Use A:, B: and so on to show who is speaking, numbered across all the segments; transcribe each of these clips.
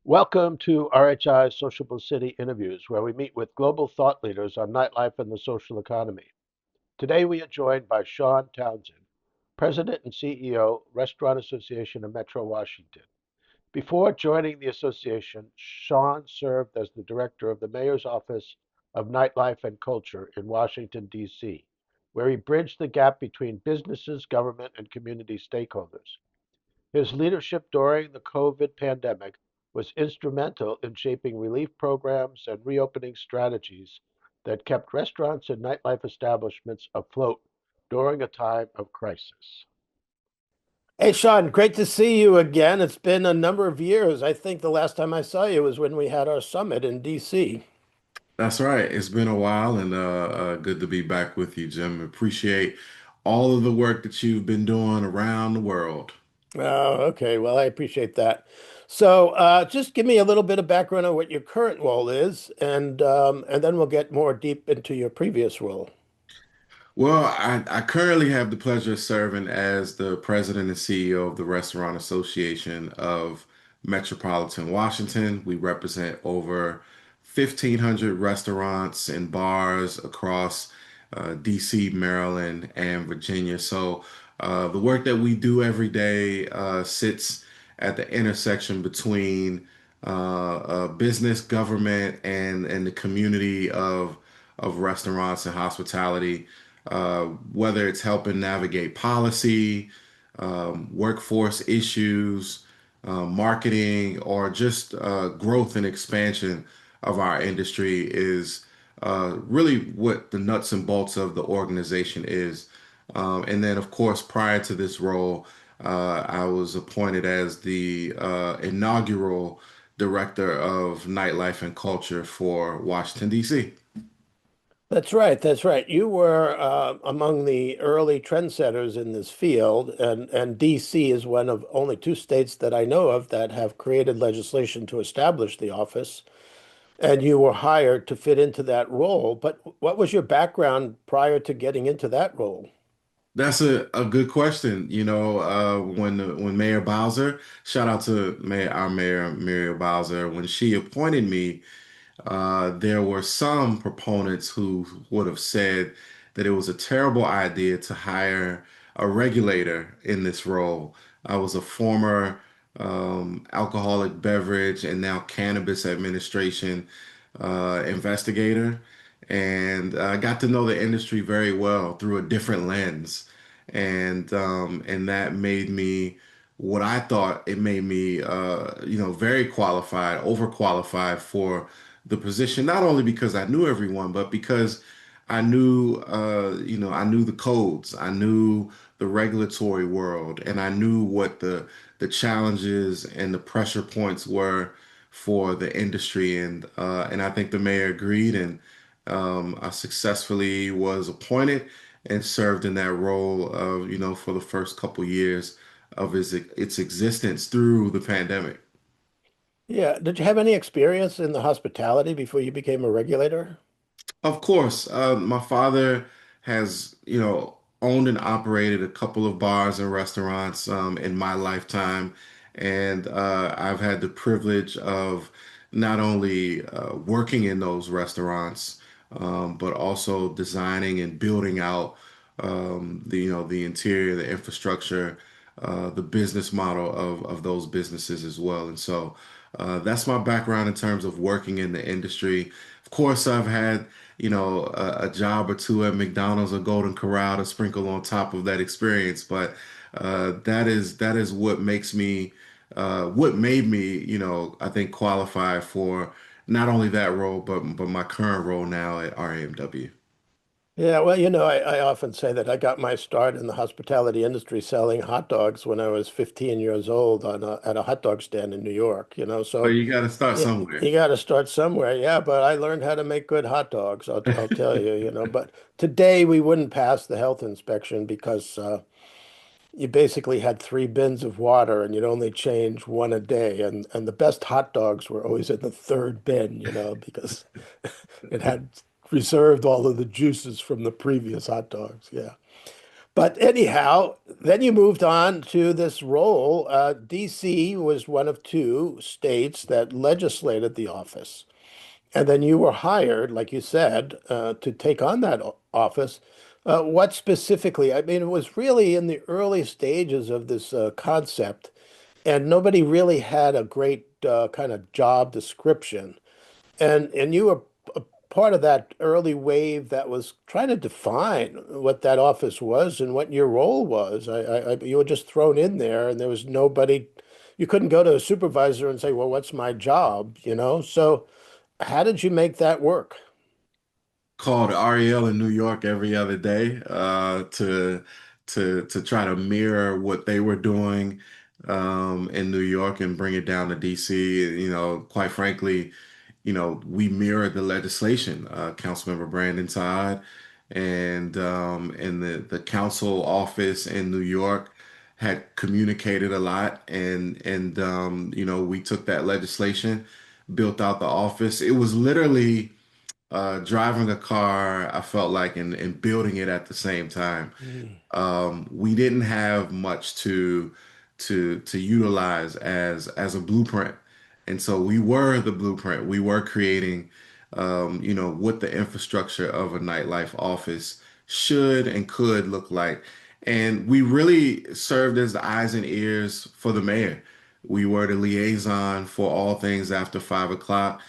A: Welcome to RHI's Sociable City Interviews, where we meet with global thought leaders on nightlife and the social economy. Today we are joined by Shawn Townsend, President and CEO, Restaurant Association of Metro Washington. Before joining the association, Shawn served as the director of the Mayor's Office of Nightlife and Culture in Washington, D.C., where he bridged the gap between businesses, government, and community stakeholders. His leadership during the COVID pandemic was instrumental in shaping relief programs and reopening strategies that kept restaurants and nightlife establishments afloat during a time of crisis.
B: Hey, Shawn, great to see you again. It's been a number of years. I think the last time I saw you was when we had our summit in D.C.
C: That's right. It's been a while and good to be back with you, Jim. Appreciate all of the work that you've been doing around the world.
B: Oh, okay. Well, I appreciate that. So, just give me a little bit of background on what your current role is, and then we'll get more deep into your previous role.
C: Well, I currently have the pleasure of serving as the president and CEO of the Restaurant Association of Metropolitan Washington. We represent over 1,500 restaurants and bars across DC, Maryland, and Virginia. So the work that we do every day sits at the intersection between business, government, and the community of restaurants and hospitality, whether it's helping navigate policy, workforce issues, marketing, or just growth and expansion of our industry is really what the nuts and bolts of the organization is. And then, of course, prior to this role, I was appointed as the inaugural director of nightlife and culture for Washington, D.C.
B: That's right. That's right. You were among the early trendsetters in this field, and D.C. is one of only two states that I know of that have created legislation to establish the office. And you were hired to fit into that role. But what was your background prior to getting into that role?
C: That's a good question. When Mayor Bowser, shout out to our Mayor Muriel Bowser, when she appointed me, there were some proponents who would have said that it was a terrible idea to hire a regulator in this role. I was a former alcoholic beverage and now cannabis administration investigator, and I got to know the industry very well through a different lens, and that made me what I thought it made me, very qualified, overqualified for the position, not only because I knew everyone, but because I knew the codes, I knew the regulatory world, and I knew what the challenges and the pressure points were for the industry, and I think the mayor agreed, and I successfully was appointed and served in that role of, for the first couple years of its existence through the pandemic.
B: Yeah. Did you have any experience in the hospitality before you became a regulator?
C: Of course, my father has, owned and operated a couple of bars and restaurants in my lifetime, and I've had the privilege of not only working in those restaurants, but also designing and building out the interior, the infrastructure, the business model of those businesses as well. And so that's my background in terms of working in the industry. Of course, I've had, a job or two at McDonald's or Golden Corral to sprinkle on top of that experience. But that is what made me, I think qualify for not only that role, but my current role now at RAMW.
B: Yeah, well, I often say that I got my start in the hospitality industry selling hot dogs when I was 15 years old at a hot dog stand in New York,
C: So
B: so
C: you got to start
B: yeah,
C: somewhere.
B: you got to start somewhere. Yeah, but I learned how to make good hot dogs, I'll tell you, but today we wouldn't pass the health inspection because you basically had three bins of water and you'd only change one a day, and the best hot dogs were always in the third bin, because it had reserved all of the juices from the previous hot dogs. Yeah. But anyhow, then you moved on to this role. DC was one of two states that legislated the office. And then you were hired, like you said, to take on that office. What specifically? I mean, it was really in the early stages of this concept, and nobody really had a great kind of job description. And you were a part of that early wave that was trying to define what that office was and what your role was. You were just thrown in there, and there was nobody. You couldn't go to a supervisor and say, "Well, what's my job?" So, how did you make that work?
C: Called Ariel in New York every other day to try to mirror what they were doing in New York and bring it down to DC. You know, quite frankly, we mirrored the legislation. Councilmember Brandon Todd and the council office in New York had communicated a lot, and we took that legislation, built out the office. It was literally driving a car, I felt like, and building it at the same time.
B: Mm.
C: We didn't have much to utilize as a blueprint, and so we were the blueprint. We were creating, what the infrastructure of a nightlife office should and could look like, and we really served as the eyes and ears for the mayor. We were the liaison for all things after 5 o'clock,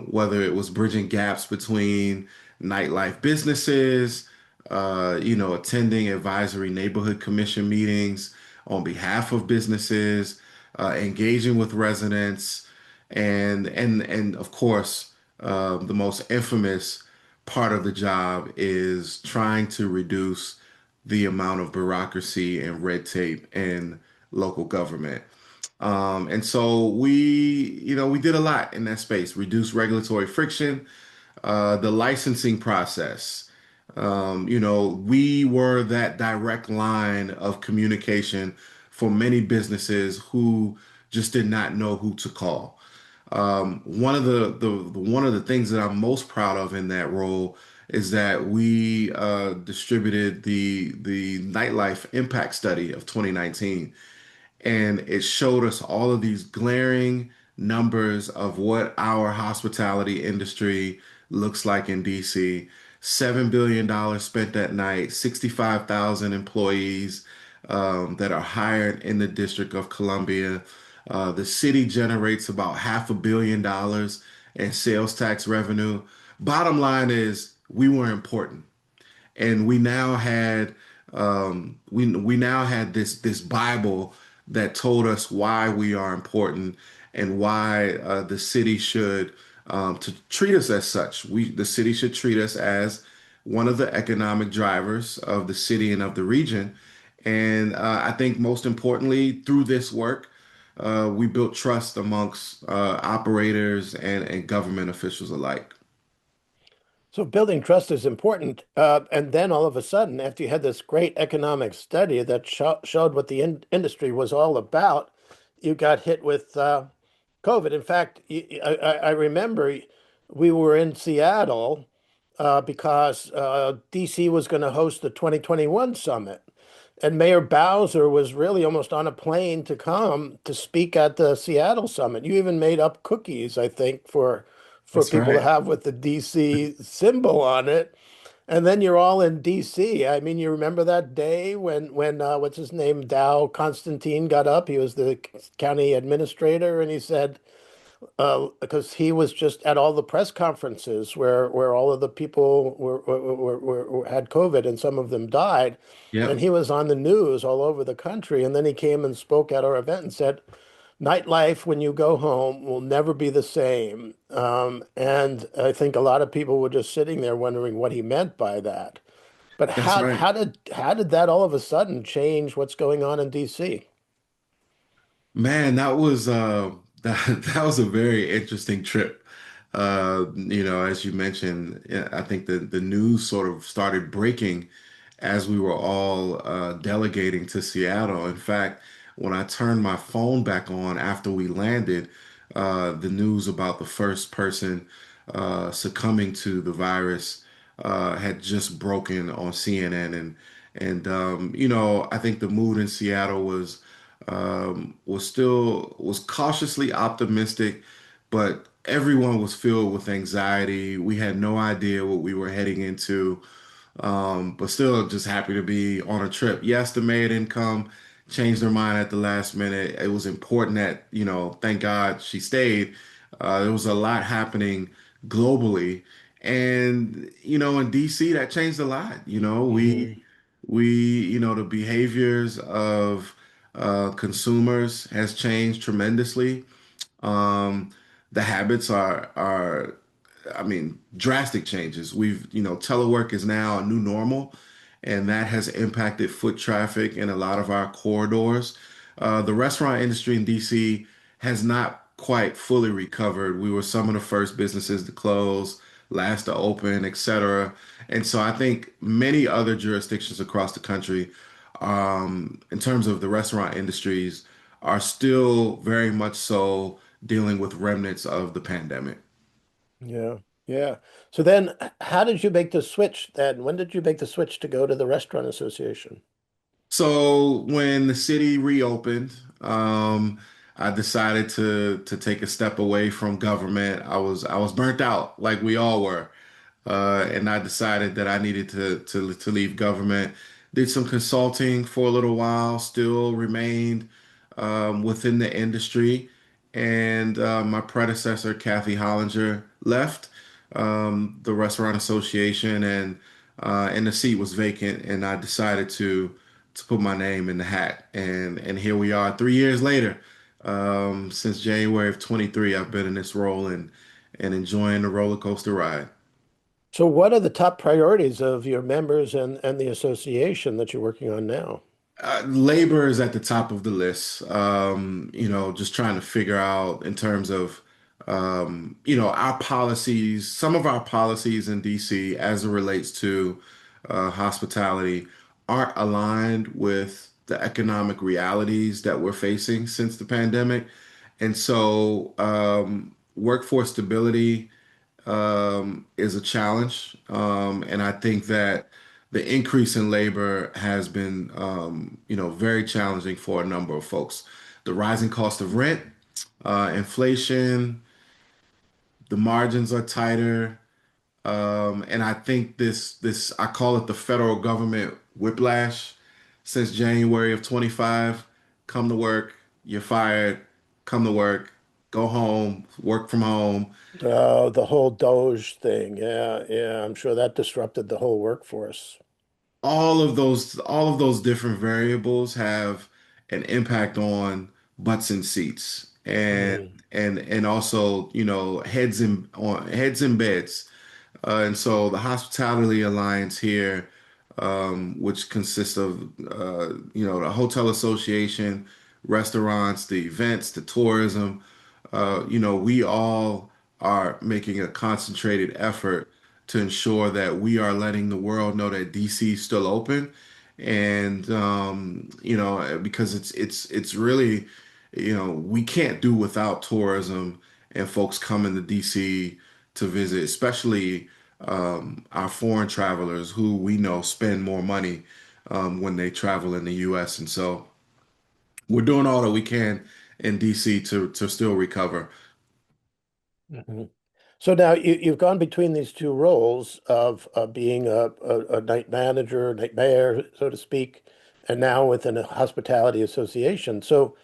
C: whether it was bridging gaps between nightlife businesses, attending advisory neighborhood commission meetings on behalf of businesses, engaging with residents, and of course, the most infamous part of the job is trying to reduce the amount of bureaucracy and red tape in local government. And so we did a lot in that space, reduce regulatory friction, the licensing process. We were that direct line of communication for many businesses who just did not know who to call. One of the things that I'm most proud of in that role is that we distributed the nightlife impact study of 2019, and it showed us all of these glaring numbers of what our hospitality industry looks like in DC. $7 billion spent that night, 65,000 employees that are hired in the District of Columbia. The city generates about $500 million in sales tax revenue. Bottom line is, we were important, and we now had this Bible that told us why we are important and why the city should to treat us as such. The city should treat us as one of the economic drivers of the city and of the region. And I think most importantly, through this work, we built trust amongst operators and government officials alike.
B: So building trust is important. And then all of a sudden, after you had this great economic study that showed what the industry was all about, you got hit with COVID. In fact, I remember we were in Seattle because DC was going to host the 2021 summit. And Mayor Bowser was really almost on a plane to come to speak at the Seattle summit. You even made up cookies, I think, for
C: That's
B: people to
C: right.
B: have with the DC symbol on it. And then you're all in DC. I mean, you remember that day when what's his name, Dow Constantine got up. He was the county administrator, and he said, because he was just at all the press conferences where all of the people had COVID and some of them died, and
C: Yep.
B: he was on the news all over the country. And then he came and spoke at our event and said, "Nightlife when you go home will never be the same." And I think a lot of people were just sitting there wondering what he meant by that. But
C: That's right.
B: how did that all of a sudden change what's going on in DC?
C: Man, that was that was a very interesting trip. As you mentioned, yeah, I think the news sort of started breaking as we were all delegating to Seattle. In fact, when I turned my phone back on after we landed, the news about the first person succumbing to the virus had just broken on CNN, And I think the mood in Seattle was cautiously optimistic, but everyone was filled with anxiety. We had no idea what we were heading into, but still just happy to be on a trip. Yes, the mayor didn't come, changed their mind at the last minute. It was important that, thank God she stayed. There was a lot happening globally. And, in DC, that changed a lot.
B: Hmm.
C: The behaviors of consumers has changed tremendously. Um, the habits are I mean, drastic changes. Telework is now a new normal, and that has impacted foot traffic in a lot of our corridors. The restaurant industry in DC has not quite fully recovered. We were some of the first businesses to close, last to open, etc. And so I think many other jurisdictions across the country, in terms of the restaurant industries, are still very much so dealing with remnants of the pandemic.
B: Yeah, yeah. So then, how did you make the switch then? When did you make the switch to go to the Restaurant Association?
C: So when the city reopened, I decided to take a step away from government. I was burnt out, like we all were, and I decided that I needed to leave government. Did some consulting for a little while. Still remained within the industry, and my predecessor, Kathy Hollinger, left the Restaurant Association, and the seat was vacant, and I decided to put my name in the hat, and here we are 3 years later. Since January of 23, I've been in this role and enjoying the roller coaster ride.
B: So what are the top priorities of your members and the association that you're working on now?
C: Labor is at the top of the list. Just trying to figure out in terms of, our policies, some of our policies in DC as it relates to hospitality aren't aligned with the economic realities that we're facing since the pandemic. And so, workforce stability is a challenge. And I think that the increase in labor has been, very challenging for a number of folks. The rising cost of rent, inflation, the margins are tighter. And I think I call it the federal government whiplash since January of 25. Come to work, you're fired. Come to work, go home, work from home.
B: The whole Doge thing. Yeah, yeah. I'm sure that disrupted the whole workforce.
C: All of those different variables have an impact on butts and seats, and
B: Mm.
C: and also heads in beds. And so the Hospitality Alliance here, which consists of the Hotel Association, restaurants, the events, the tourism, we all are making a concentrated effort to ensure that we are letting the world know that DC is still open, and because it's really, we can't do without tourism and folks coming to DC to visit, especially our foreign travelers who we know spend more money when they travel in the U.S. And so we're doing all that we can in DC to still recover.
B: Mhm. So now you've gone between these two roles of being a night manager, night mayor, so to speak, and now within a hospitality association. So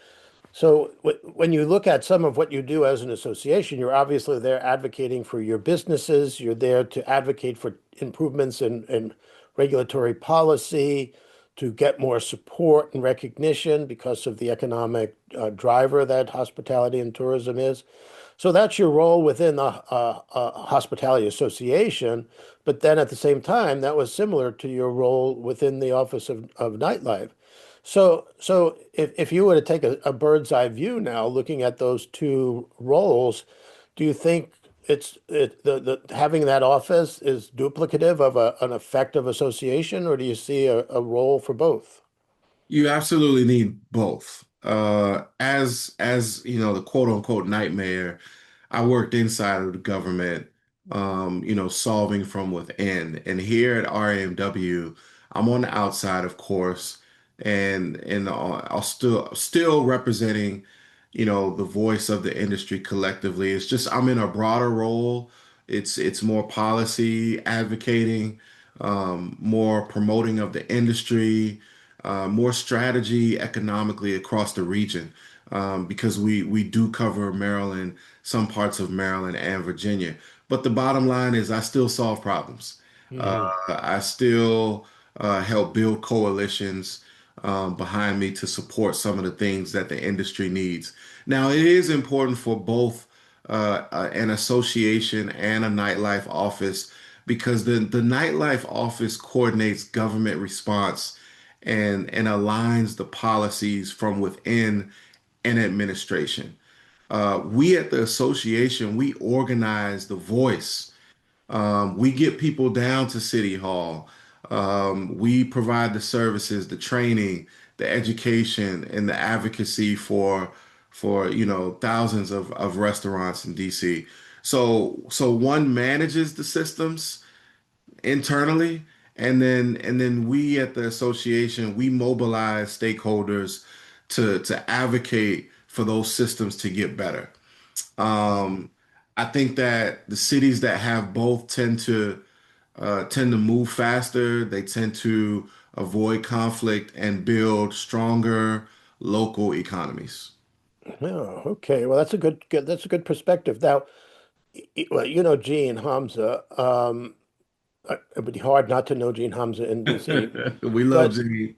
B: when you look at some of what you do as an association, you're obviously there advocating for your businesses. You're there to advocate for improvements in regulatory policy, to get more support and recognition because of the economic driver that hospitality and tourism is. So that's your role within the Hospitality Association. But then at the same time, that was similar to your role within the Office of Nightlife. So if you were to take a bird's eye view now, looking at those two roles, do you think the having that office is duplicative of an effective association, or do you see a role for both?
C: You absolutely need both. As the quote unquote nightmare, I worked inside of the government, solving from within. And here at RAMW, I'm on the outside, of course, and I'll still representing, the voice of the industry collectively. It's just I'm in a broader role. It's more policy advocating, more promoting of the industry, more strategy economically across the region, because we do cover Maryland, some parts of Maryland and Virginia. But the bottom line is I still solve problems.
B: Hmm.
C: I still help build coalitions behind me to support some of the things that the industry needs. Now, it is important for both an association and a nightlife office because the nightlife office coordinates government response and aligns the policies from within an administration. We at the association, we organize the voice. We get people down to City Hall. We provide the services, the training, the education, and the advocacy for thousands of restaurants in DC. So one manages the systems internally, and then we at the association we mobilize stakeholders to advocate for those systems to get better. Um, I think that the cities that have both tend to move faster. They tend to avoid conflict and build stronger local economies.
B: Oh, okay. Well, that's a good perspective. Now, well, Jean Hamza. It would be hard not to know Jean Hamza in DC,
C: We love
B: but
C: Jimmy.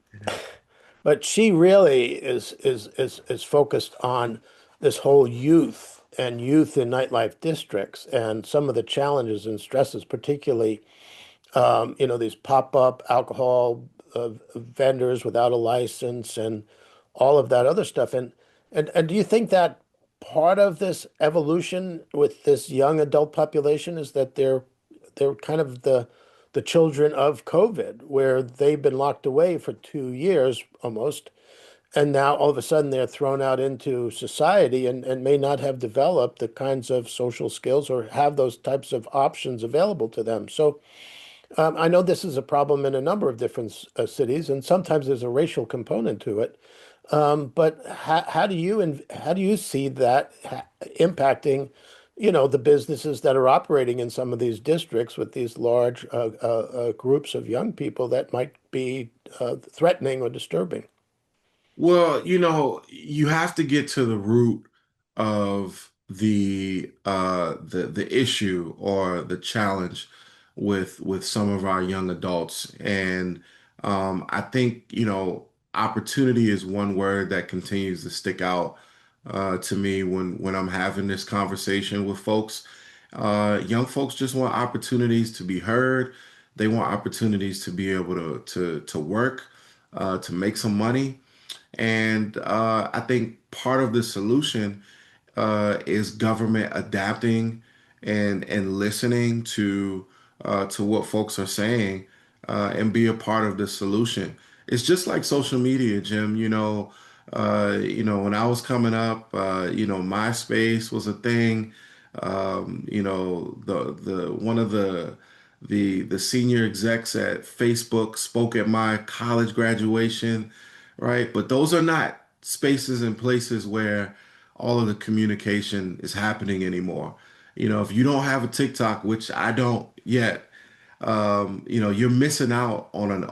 B: she really is focused on this whole youth in nightlife districts and some of the challenges and stresses, particularly these pop-up alcohol vendors without a license and all of that other stuff. And do you think that part of this evolution with this young adult population is that they're kind of the children of COVID, where they've been locked away for 2 years almost, and now all of a sudden they're thrown out into society and may not have developed the kinds of social skills or have those types of options available to them. So I know this is a problem in a number of different cities, and sometimes there's a racial component to it. But how do you see that impacting, the businesses that are operating in some of these districts with these large groups of young people that might be threatening or disturbing?
C: Well, you have to get to the root of the issue or the challenge with some of our young adults. And I think, opportunity is one word that continues to stick out to me when I'm having this conversation with folks. Young folks just want opportunities to be heard. They want opportunities to be able to work, to make some money. And I think part of the solution is government adapting and listening to what folks are saying and be a part of the solution. It's just like social media, Jim. When I was coming up, MySpace was a thing. The one of the senior execs at Facebook spoke at my college graduation, right? But those are not spaces and places where all of the communication is happening anymore. If you don't have a TikTok, which I don't yet, you're missing out on an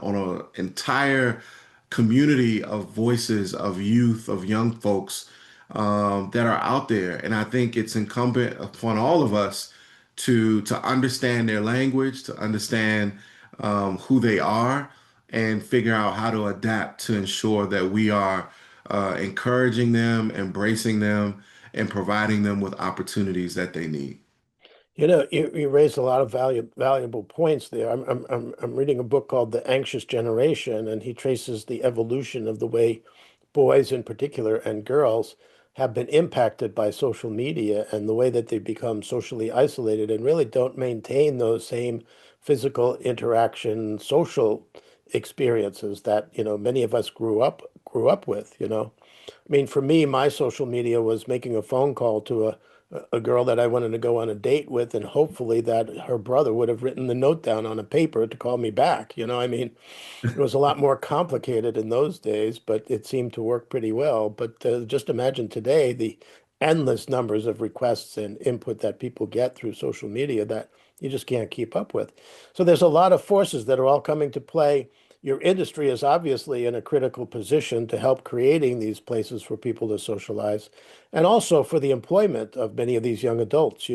C: entire community of voices of youth, of young folks that are out there. And I think it's incumbent upon all of us to understand their language, to understand who they are, and figure out how to adapt to ensure that we are encouraging them, embracing them, and providing them with opportunities that they need.
B: You raised a lot of valuable points there. I'm reading a book called The Anxious Generation, and he traces the evolution of the way boys in particular and girls have been impacted by social media and the way that they become socially isolated and really don't maintain those same physical interaction, social experiences that, many of us grew up with. I mean, for me, my social media was making a phone call to a girl that I wanted to go on a date with, and hopefully that her brother would have written the note down on a paper to call me back. I mean, it was a lot more complicated in those days, but it seemed to work pretty well. But just imagine today the endless numbers of requests and input that people get through social media that you just can't keep up with. So there's a lot of forces that are all coming to play. Your industry is obviously in a critical position to help creating these places for people to socialize and also for the employment of many of these young adults.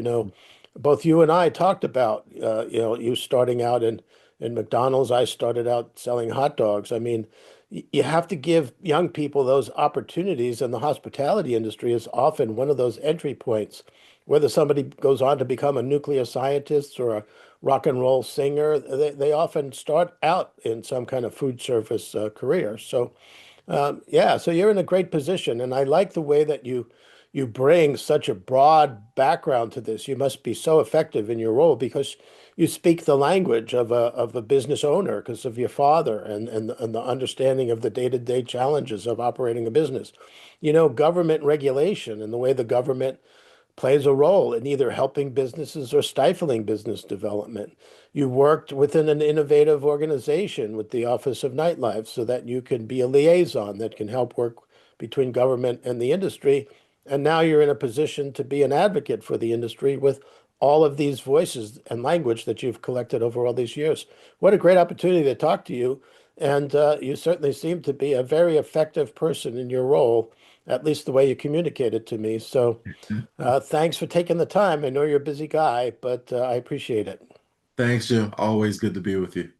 B: Both you and I talked about, you starting out in McDonald's. I started out selling hot dogs. I mean, you have to give young people those opportunities, and the hospitality industry is often one of those entry points. Whether somebody goes on to become a nuclear scientist or a rock and roll singer, they often start out in some kind of food service career. So yeah, so you're in a great position, and I like the way that you bring such a broad background to this. You must be so effective in your role because you speak the language of a business owner because of your father and the understanding of the day-to-day challenges of operating a business. Government regulation and the way the government plays a role in either helping businesses or stifling business development. You worked within an innovative organization with the Office of Nightlife so that you can be a liaison that can help work between government and the industry. And now you're in a position to be an advocate for the industry with all of these voices and language that you've collected over all these years. What a great opportunity to talk to you. And you certainly seem to be a very effective person in your role, at least the way you communicated to me. So thanks for taking the time. I know you're a busy guy, but I appreciate it.
C: Thanks, Jim. Always good to be with you.